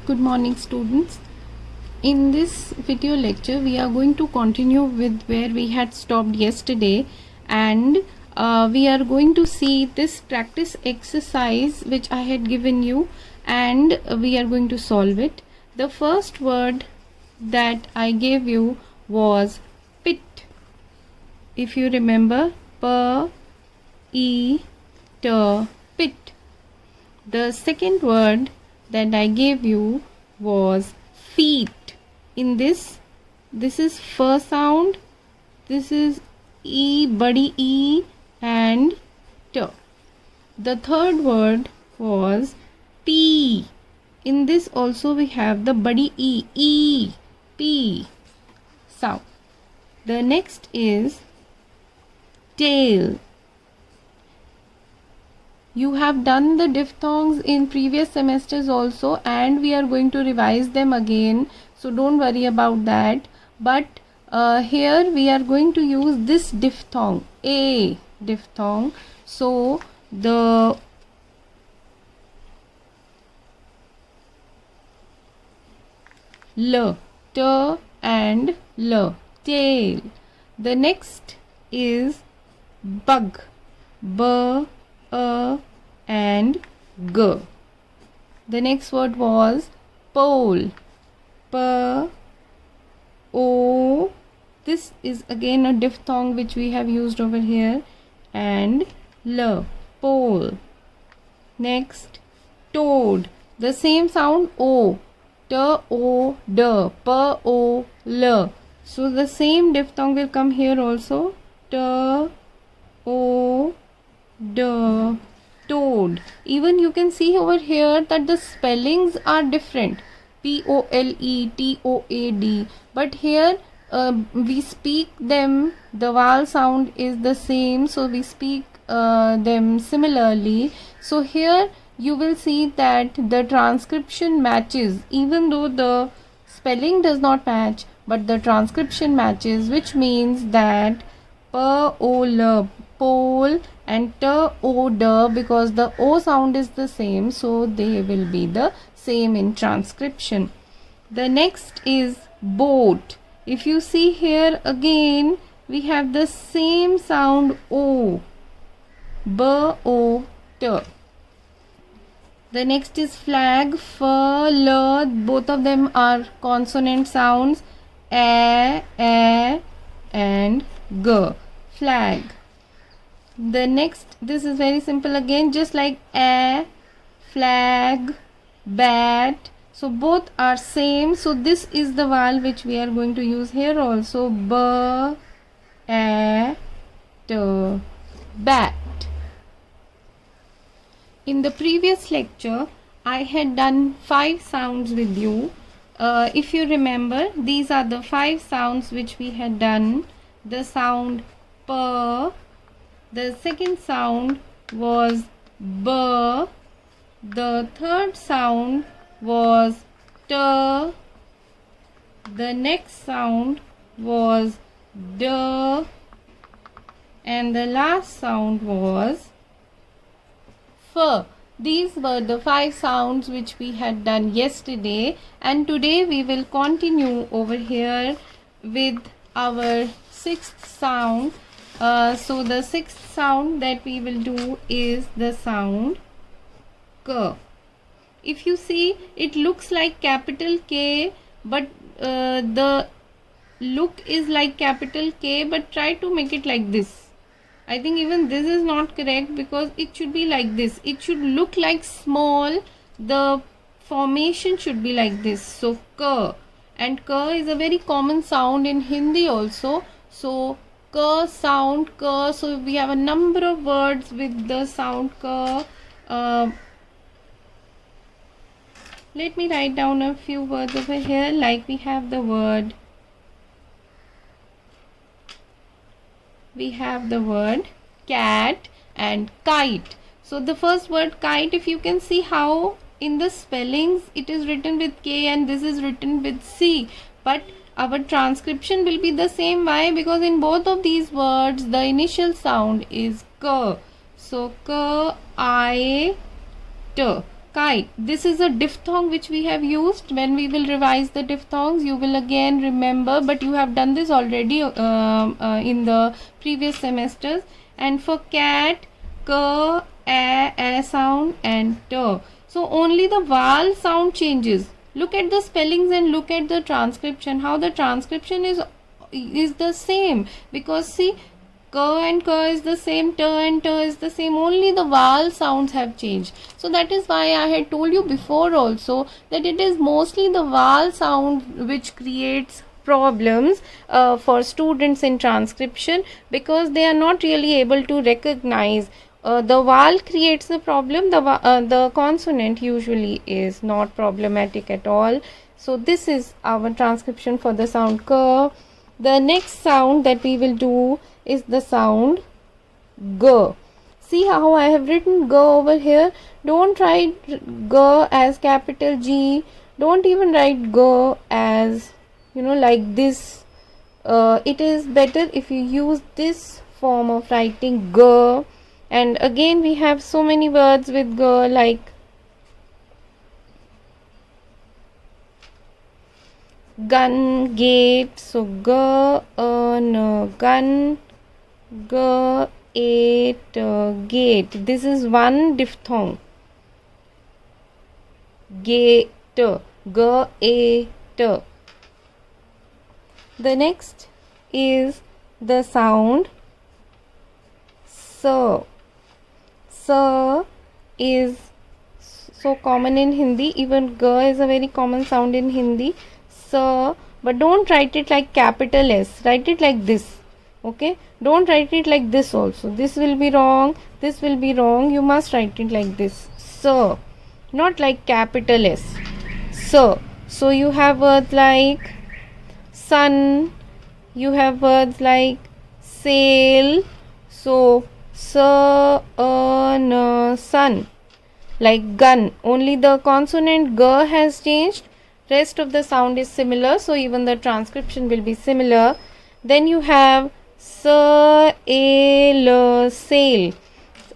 Good morning, students. In this video lecture we are going to continue with where we had stopped yesterday, and we are going to see this practice exercise which I had given you, and we are going to solve it. The first word that I gave you was pit. If you remember, pit. The second word that I gave you was feet. In this is f sound, this is e, badi e, and t. The third word was p. In this also we have the badi e, p sound. The next is tail. You have done the diphthongs in previous semesters also, and we are going to revise them again, so don't worry about that. But here we are going to use this diphthong, a diphthong. So the l, t and l, tail. The next is bug, b, and g. The next word was pole, p, o. This is again a diphthong which we have used over here, and l, pole. Next, toad. The same sound, o, t, o, d, p, o, l. So the same diphthong will come here also, t, o, d, toad. Even you can see over here that the spellings are different, p-o-l-e, t-o-a-d, but here we speak them, the vowel sound is the same, so we speak them similarly. So here you will see that the transcription matches, even though the spelling does not match, but the transcription matches, which means that p-o-l, pole, and t-o-d, because the o sound is the same, so they will be the same in transcription. The next is boat. If you see here again, we have the same sound o, b-o-t. The next is flag, f, l, both of them are consonant sounds, a, and g, flag. The next, this is very simple again, just like a, flag, bat. So both are same. So this is the vowel which we are going to use here also, b, a, t, bat. In the previous lecture, I had done 5 sounds with you. If you remember, these are the 5 sounds which we had done. The sound p. The second sound was b. The third sound was t. The next sound was d. And the last sound was f. These were the 5 sounds which we had done yesterday, and today we will continue over here with our 6th sound. So the 6th sound that we will do is the sound k. If you see, it looks like capital K, but the look is like capital K, but try to make it like this. I think even this is not correct, because it should be like this. It should look like small. The formation should be like this. So k, and k is a very common sound in Hindi also. So k sound, k. So we have a number of words with the sound k. Let me write down a few words over here. Like we have the word cat and kite. So the first word kite, if you can see how in the spellings it is written with K and this is written with C, but our transcription will be the same. Why? Because in both of these words the initial sound is k. So k, I, t, kite. This is a diphthong which we have used. When we will revise the diphthongs, you will again remember, but you have done this already in the previous semesters. And for cat, k, a sound, and t. So only the vowel sound changes. Look at the spellings and look at the transcription. How the transcription is the same, because see, k and k is the same, t and t is the same, only the vowel sounds have changed. So that is why I had told you before also that it is mostly the vowel sound which creates problems for students in transcription, because they are not really able to recognize. The vowel creates the problem, the consonant usually is not problematic at all. So this is our transcription for the sound k. The next sound that we will do is the sound g. See how I have written g over here. Don't write g as capital G. Don't even write g as, like this. It is better if you use this form of writing g. And again we have so many words with g, like gun, gate. So g, n, gun, g, ate, gate. This is one diphthong. Gate, g, ate. The next is the sound s. S is so common in Hindi. Even g is a very common sound in Hindi. S, but don't write it like capital S. Write it like this. Okay, don't write it like this also. This will be wrong, this will be wrong. You must write it like this. S, not like capital S. S. So you have words like sun, you have words like sail. So sun. Like gun, only the consonant g has changed, rest of the sound is similar, so even the transcription will be similar. Then you have sail.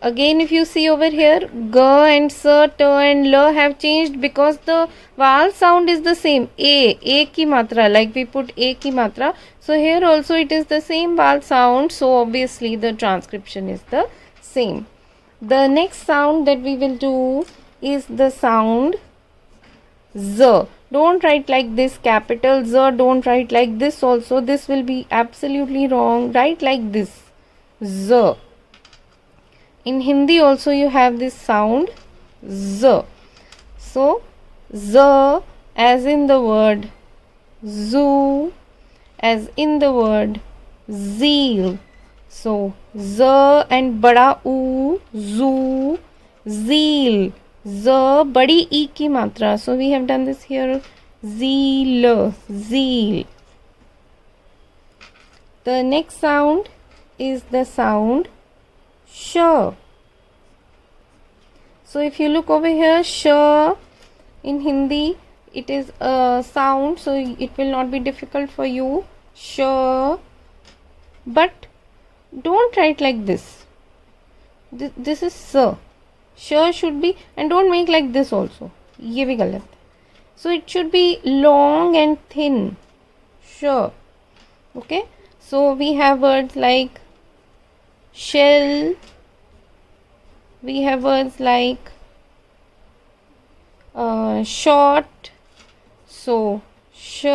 Again, if you see over here, g and s, t and l have changed because the vowel sound is the same. A ki matra, like we put a ki matra. So here also it is the same vowel sound. So obviously the transcription is the same. The next sound that we will do is the sound z. Don't write like this capital Z. Don't write like this also. This will be absolutely wrong. Write like this Z. In Hindi also you have this sound Z. So Z as in the word zoo, as in the word zeal. So Z and bada U, zoo, zeal. Z badi E ki matra. So we have done this here. Zeal, zeal. The next sound is the sound sh. So if you look over here, sh in Hindi, it is a sound, so it will not be difficult for you. Sh, but don't write like this. This is s. Sh should be, and don't make like this also. ये भी गलत है. So it should be long and thin. Sh. Okay. So we have words like shell. We have words like short. So sh,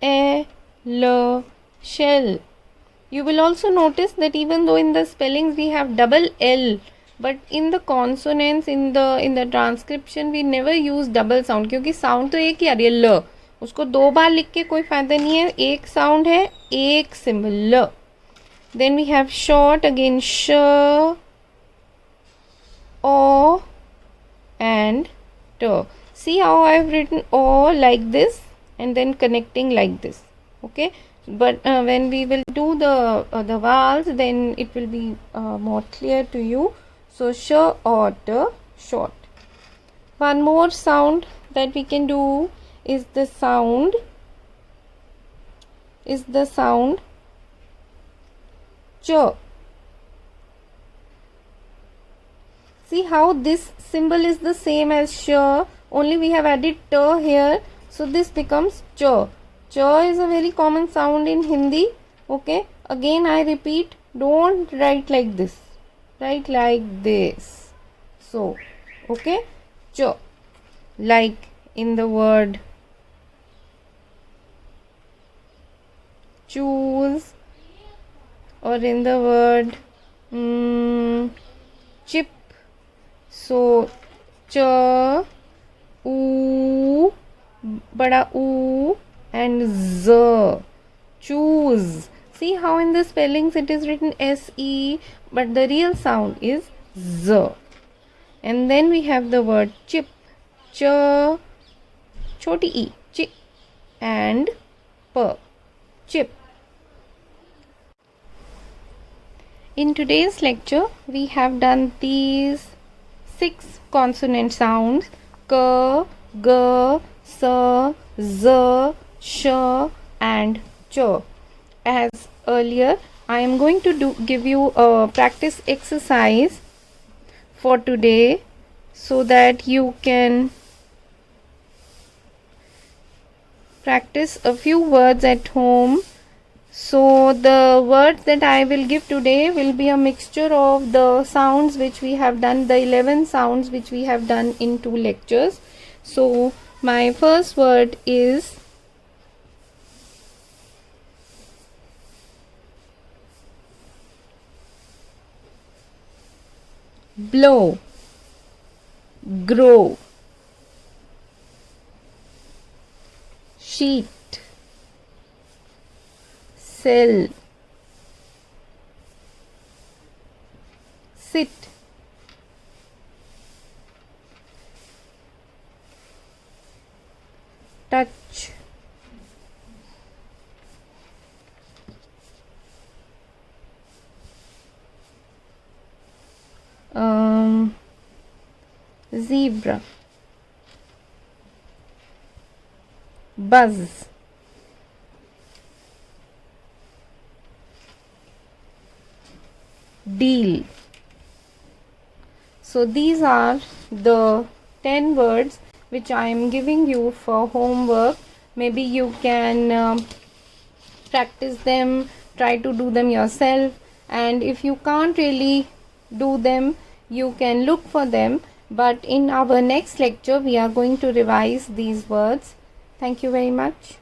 e, l, shell. You will also notice that even though in the spellings we have double L, but in the consonants, in the transcription we never use double sound, क्योंकि sound तो एक ही आ रही है ल, उसको दो बार लिख के कोई फायदा नहीं है. एक sound है, एक symbol ल. Then we have short, again sh, o, and t. See how I have written o like this and then connecting like this. Okay, but when we will do the vowels, then it will be more clear to you. So sh, o, t, short. One more sound that we can do is the sound ch. See how this symbol is the same as sh, only we have added t here, so this becomes ch. Ch is a very common sound in Hindi. Okay, again I repeat, don't write like this, write like this. So okay, ch, like in the word choose, or in the word chip. So ch, oo, bada oo, and z, choose. See how in the spellings it is written se, but the real sound is z. And then we have the word chip, ch, choti e, chip, and p, chip. In today's lecture, we have done these 6 consonant sounds: k, g, s, z, sh, and ch. As earlier, I am going to give you a practice exercise for today, so that you can practice a few words at home. So the words that I will give today will be a mixture of the sounds which we have done, the 11 sounds which we have done in 2 lectures. So my first word is blow, grow, sheet, sell, sit, touch, zebra, buzz, deal. So these are the 10 words which I am giving you for homework. Maybe you can practice them, try to do them yourself, and if you can't really do them, you can look for them. But in our next lecture, we are going to revise these words. Thank you very much.